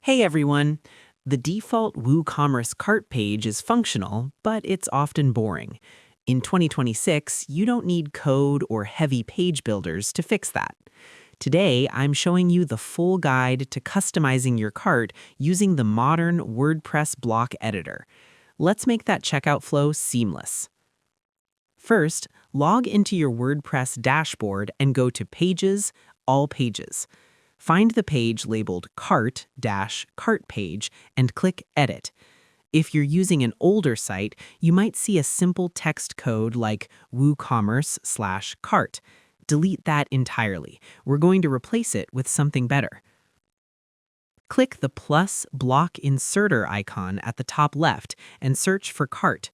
Hey everyone! The default WooCommerce Cart page is functional, but it's often boring. In 2026, you don't need code or heavy page builders to fix that. Today, I'm showing you the full guide to customizing your cart using the modern WordPress block editor. Let's make that checkout flow seamless. First, log into your WordPress dashboard and go to Pages, All Pages. Find the page labeled Cart-Cart Page and click Edit. If you're using an older site, you might see a simple text code like WooCommerce/cart. Delete that entirely. We're going to replace it with something better. Click the plus block inserter icon at the top left and search for cart.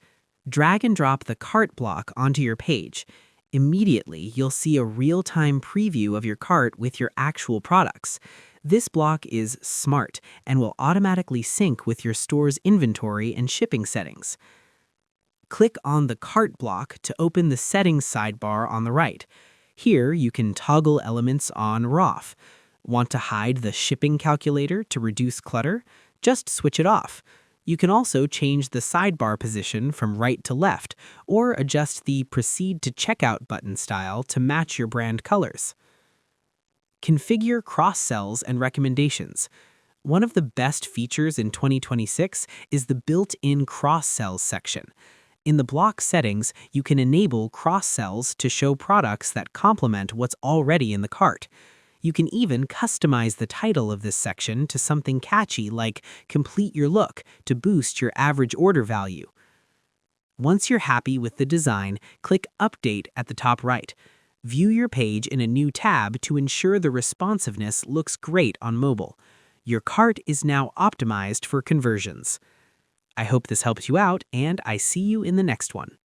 Drag and drop the cart block onto your page. Immediately, you'll see a real-time preview of your cart with your actual products. This block is smart and will automatically sync with your store's inventory and shipping settings. Click on the cart block to open the settings sidebar on the right. Here, you can toggle elements on or off. Want to hide the shipping calculator to reduce clutter? Just switch it off. You can also change the sidebar position from right to left, or adjust the Proceed to Checkout button style to match your brand colors. Configure cross-sells and recommendations. One of the best features in 2026 is the built-in cross-sells section. In the block settings, you can enable cross-sells to show products that complement what's already in the cart. You can even customize the title of this section to something catchy like Complete Your Look to boost your average order value. Once you're happy with the design, click Update at the top right. View your page in a new tab to ensure the responsiveness looks great on mobile. Your cart is now optimized for conversions. I hope this helps you out, and I see you in the next one.